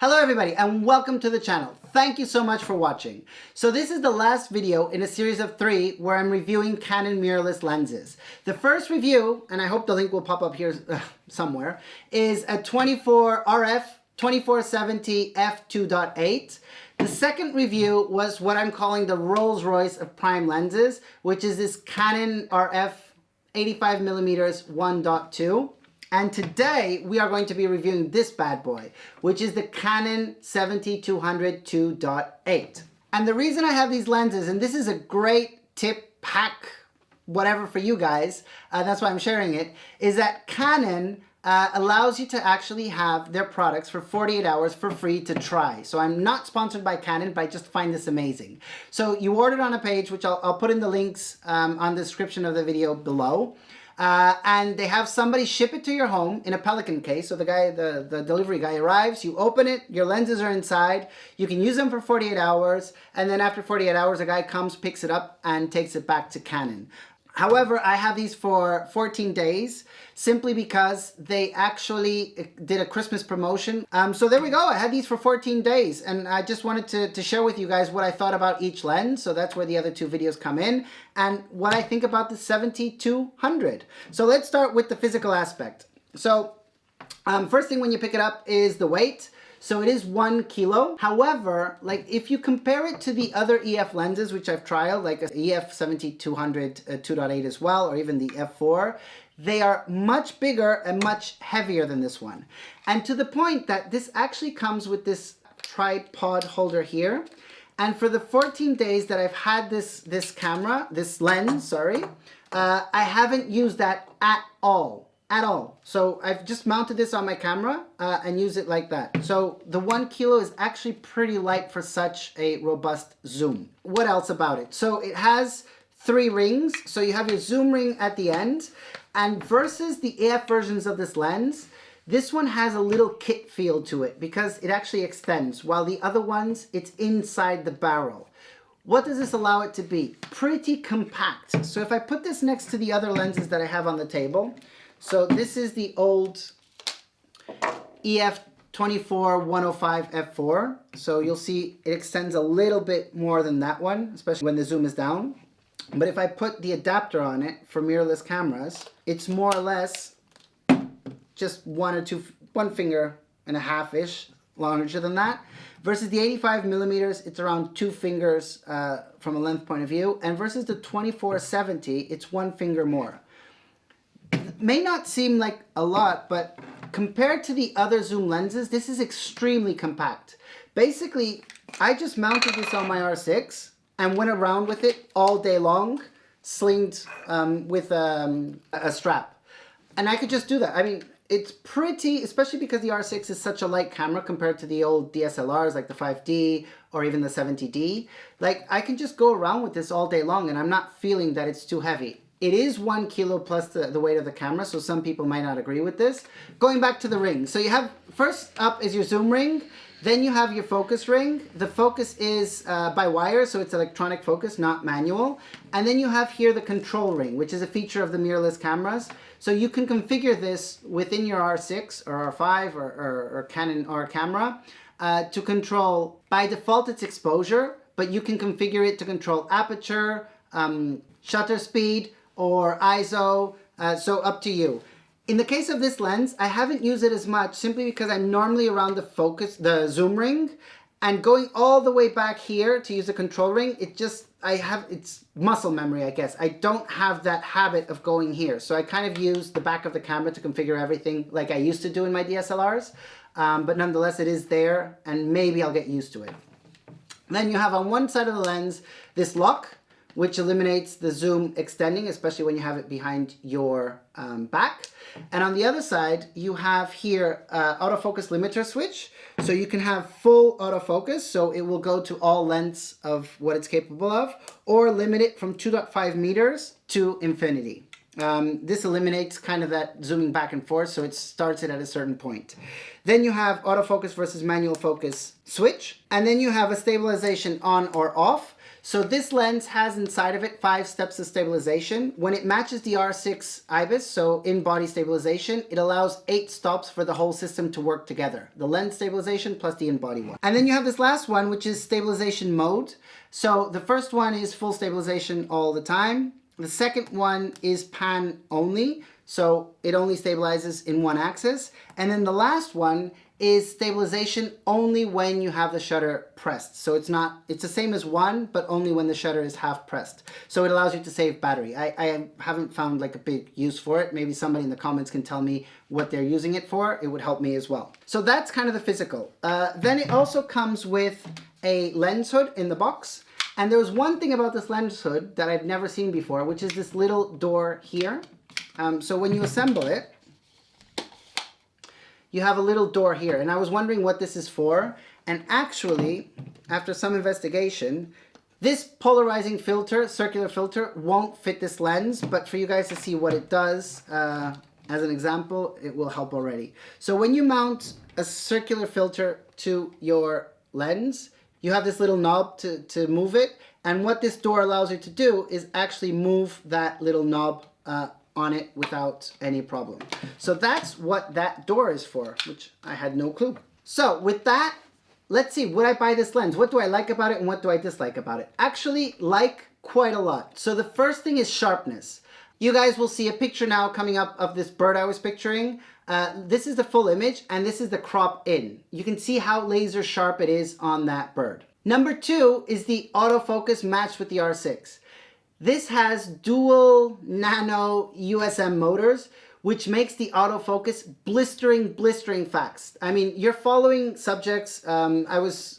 Hello everybody and welcome to the channel. Thank you so much for watching. So this is the last video in a series of 3 where I'm reviewing Canon mirrorless lenses. The first review, and I hope the link will pop up here somewhere, is a 24 RF 2470 F2.8. The second review was what I'm calling the Rolls-Royce of prime lenses, which is this Canon RF 85mm 1.2. And today we are going to be reviewing this bad boy, which is the Canon 70-200 2.8. And the reason I have these lenses, and this is a great tip, hack, whatever for you guys, that's why I'm sharing it, is that Canon allows you to actually have their products for 48 hours for free to try. So I'm not sponsored by Canon, but I just find this amazing. So you ordered on a page, which I'll put in the links on the description of the video below. And they have somebody ship it to your home in a Pelican case. So the delivery guy arrives, you open it, your lenses are inside, you can use them for 48 hours, and then after 48 hours, a guy comes, picks it up, and takes it back to Canon. However, I have these for 14 days simply because they actually did a Christmas promotion. So there we go. I had these for 14 days and I just wanted to share with you guys what I thought about each lens. So that's where the other 2 videos come in and what I think about the 70-200. So let's start with the physical aspect. So first thing when you pick it up is the weight. So it is 1 kilo. However, like if you compare it to the other EF lenses, which I've trialed, like a EF 70-200 2.8 as well, or even the F4, they are much bigger and much heavier than this one. And to the point that this actually comes with this tripod holder here. And for the 14 days that I've had this lens, I haven't used that at all. So I've just mounted this on my camera and use it like that. So the 1 kilo is actually pretty light for such a robust zoom. What else about it? So it has 3 rings. So you have your zoom ring at the end, and versus the AF versions of this lens, this one has a little kit feel to it because it actually extends, while the other ones, it's inside the barrel. What does this allow it to be? Pretty compact. So if I put this next to the other lenses that I have on the table, so this is the old EF 24-105 F4. So you'll see it extends a little bit more than that one, especially when the zoom is down. But if I put the adapter on it for mirrorless cameras, it's more or less just 1 finger and a half-ish larger than that. Versus the 85mm, it's around 2 fingers from a length point of view. And versus the 2470, it's 1 finger more. May not seem like a lot, but compared to the other zoom lenses, this is extremely compact. Basically, I just mounted this on my R6 and went around with it all day long, slinged with a strap. And I could just do that. I mean, it's pretty, especially because the R6 is such a light camera compared to the old DSLRs like the 5D or even the 70D. Like, I can just go around with this all day long and I'm not feeling that it's too heavy. It is 1 kilo plus the weight of the camera, so some people might not agree with this. Going back to the ring. So you have, first up is your zoom ring, then you have your focus ring. The focus is by wire, so it's electronic focus, not manual. And then you have here the control ring, which is a feature of the mirrorless cameras. So you can configure this within your R6 or R5 or Canon R camera to control, by default it's exposure, but you can configure it to control aperture, shutter speed, or ISO, so up to you. In the case of this lens, I haven't used it as much simply because I'm normally around the zoom ring, and going all the way back here to use the control ring, it's muscle memory, I guess. I don't have that habit of going here. So I kind of use the back of the camera to configure everything like I used to do in my DSLRs, but nonetheless it is there and maybe I'll get used to it. Then you have on one side of the lens this lock, which eliminates the zoom extending, especially when you have it behind your back. And on the other side, you have here autofocus limiter switch. So you can have full autofocus, so it will go to all lengths of what it's capable of, or limit it from 2.5 meters to infinity. This eliminates kind of that zooming back and forth, so it starts it at a certain point. Then you have autofocus versus manual focus switch, and then you have a stabilization on or off. So this lens has inside of it 5 steps of stabilization. When it matches the R6 IBIS, so in-body stabilization, it allows 8 stops for the whole system to work together. The lens stabilization plus the in-body one. And then you have this last one, which is stabilization mode. So the first one is full stabilization all the time. The second one is pan only, so it only stabilizes in one axis. And then the last one is stabilization only when you have the shutter pressed. So it's the same as one, but only when the shutter is half pressed. So it allows you to save battery. I haven't found like a big use for it. Maybe somebody in the comments can tell me what they're using it for. It would help me as well. So that's kind of the physical. Then it also comes with a lens hood in the box. And there's one thing about this lens hood that I've never seen before, which is this little door here. So when you assemble it, you have a little door here. And I was wondering what this is for. And actually, after some investigation, this polarizing filter, circular filter, won't fit this lens. But for you guys to see what it does, as an example, it will help already. So when you mount a circular filter to your lens, you have this little knob to move it. And what this door allows you to do is actually move that little knob on it without any problem. So that's what that door is for, which I had no clue. So with that, let's see, would I buy this lens? What do I like about it and what do I dislike about it? Actually, like quite a lot. So the first thing is sharpness. You guys will see a picture now coming up of this bird I was picturing. This is the full image and this is the crop in. You can see how laser sharp it is on that bird. Number 2 is the autofocus matched with the R6. This has dual nano USM motors, which makes the autofocus blistering fast. I mean, you're following subjects. I was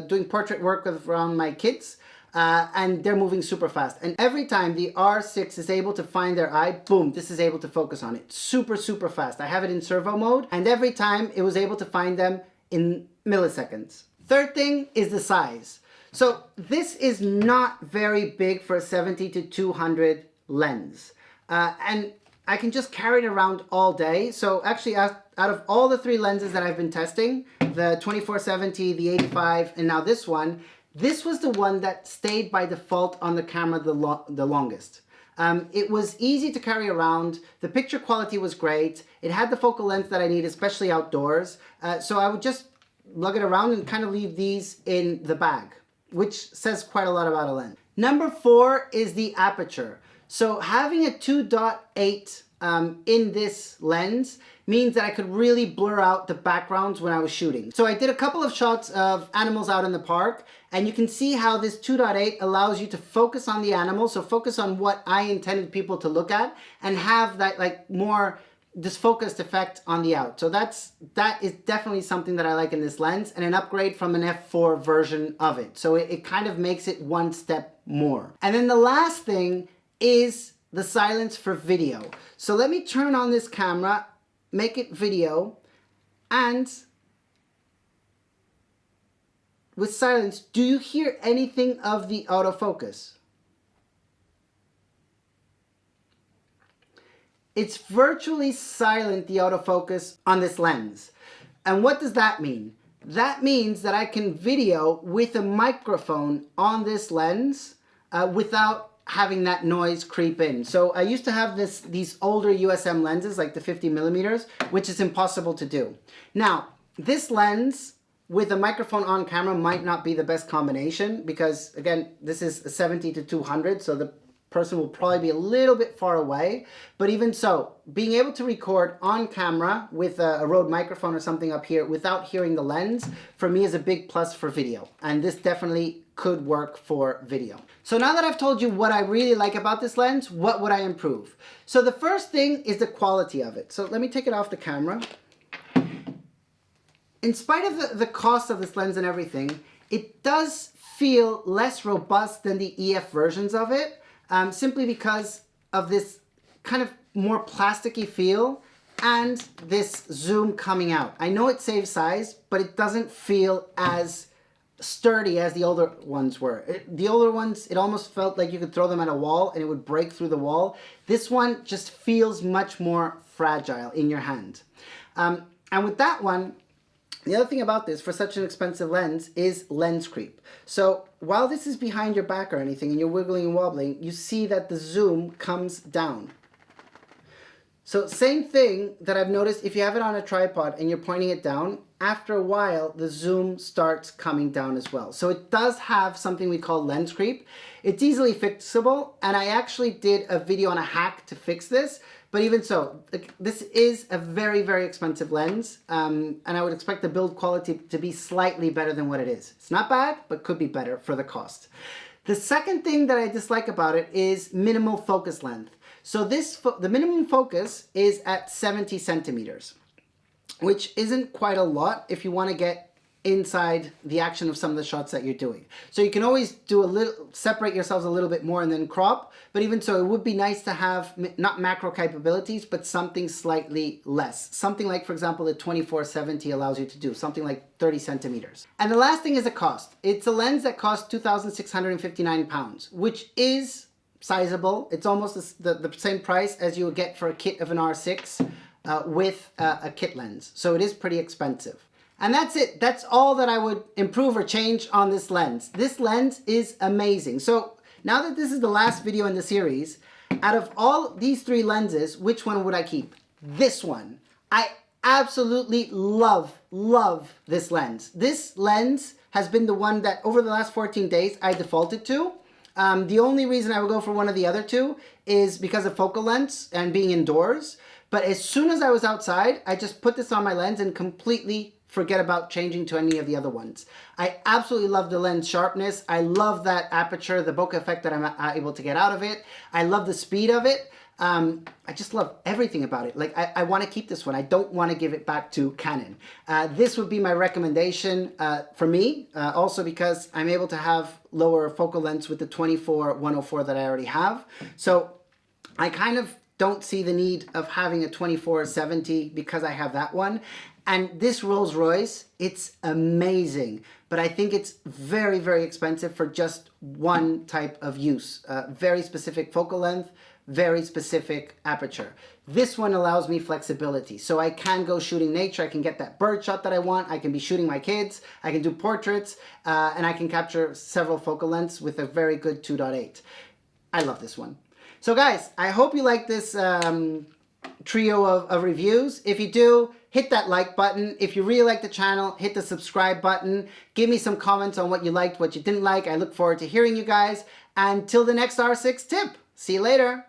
doing portrait work around my kids, and they're moving super fast. And every time the R6 is able to find their eye, boom, this is able to focus on it. Super fast. I have it in servo mode, and every time it was able to find them in milliseconds. Third thing is the size. So this is not very big for a 70 to 200 lens. And I can just carry it around all day. So actually out of all the 3 lenses that I've been testing, the 2470, the 85, and now this one, this was the one that stayed by default on the camera the longest. It was easy to carry around. The picture quality was great. It had the focal length that I need, especially outdoors. So I would just lug it around and kind of leave these in the bag, which says quite a lot about a lens. Number 4 is the aperture. So having a 2.8 in this lens means that I could really blur out the backgrounds when I was shooting. So I did a couple of shots of animals out in the park, and you can see how this 2.8 allows you to focus on the animal, so focus on what I intended people to look at, and have that like more this focused effect on the out. So that is definitely something that I like in this lens, and an upgrade from an F4 version of it. So it kind of makes it one step more. And then the last thing is the silence for video. So let me turn on this camera, make it video, and with silence, do you hear anything of the autofocus? It's virtually silent, the autofocus on this lens. And what does that mean? That means that I can video with a microphone on this lens without having that noise creep in. So I used to have these older USM lenses, like the 50 millimeters, which is impossible to do. Now, this lens with a microphone on camera might not be the best combination because, again, this is a 70 to 200, so the person will probably be a little bit far away. But even so, being able to record on camera with a Rode microphone or something up here without hearing the lens, for me is a big plus for video. And this definitely could work for video. So now that I've told you what I really like about this lens, what would I improve? So the first thing is the quality of it. So let me take it off the camera. In spite of the cost of this lens and everything, it does feel less robust than the EF versions of it. Simply because of this kind of more plasticky feel and this zoom coming out. I know it saves size, but it doesn't feel as sturdy as the older ones were. The older ones, it almost felt like you could throw them at a wall and it would break through the wall. This one just feels much more fragile in your hand. And with that one, the other thing about this, for such an expensive lens, is lens creep. So while this is behind your back or anything and you're wiggling and wobbling, you see that the zoom comes down. So same thing that I've noticed if you have it on a tripod and you're pointing it down, after a while the zoom starts coming down as well. So it does have something we call lens creep. It's easily fixable, and I actually did a video on a hack to fix this. But even so, this is a very, very expensive lens, and I would expect the build quality to be slightly better than what it is. It's not bad, but could be better for the cost. The second thing that I dislike about it is minimal focus length. So the minimum focus is at 70 centimeters, which isn't quite a lot if you want to get inside the action of some of the shots that you're doing. So you can always do separate yourselves a little bit more and then crop, but even so, it would be nice to have not macro capabilities, but something slightly less. Something like, for example, the 24-70 allows you to do, something like 30 centimeters. And the last thing is the cost. It's a lens that costs £2,659, which is sizable. It's almost the same price as you would get for a kit of an R6 with a kit lens. So it is pretty expensive. And that's it. That's all that I would improve or change on this lens. This lens is amazing. So now that this is the last video in the series, out of all these three lenses, which one would I keep? This one. I absolutely love this lens. This lens has been the one that over the last 14 days I defaulted to. The only reason I would go for one of the other two is because of focal length and being indoors. But as soon as I was outside, I just put this on my lens and completely forget about changing to any of the other ones. I absolutely love the lens sharpness. I love that aperture, the bokeh effect that I'm able to get out of it. I love the speed of it. I just love everything about it. Like, I want to keep this one. I don't want to give it back to Canon. This would be my recommendation for me, also because I'm able to have lower focal lengths with the 24-104 that I already have. So I kind of don't see the need of having a 24-70 because I have that one. And this Rolls Royce, it's amazing, but I think it's very, very expensive for just one type of use. Very specific focal length, very specific aperture. This one allows me flexibility. So I can go shooting nature, I can get that bird shot that I want, I can be shooting my kids, I can do portraits, and I can capture several focal lengths with a very good 2.8. I love this one. So guys, I hope you like this trio of reviews. If you do, hit that like button. If you really like the channel, hit the subscribe button. Give me some comments on what you liked, what you didn't like. I look forward to hearing you guys. Until the next R6 tip. See you later.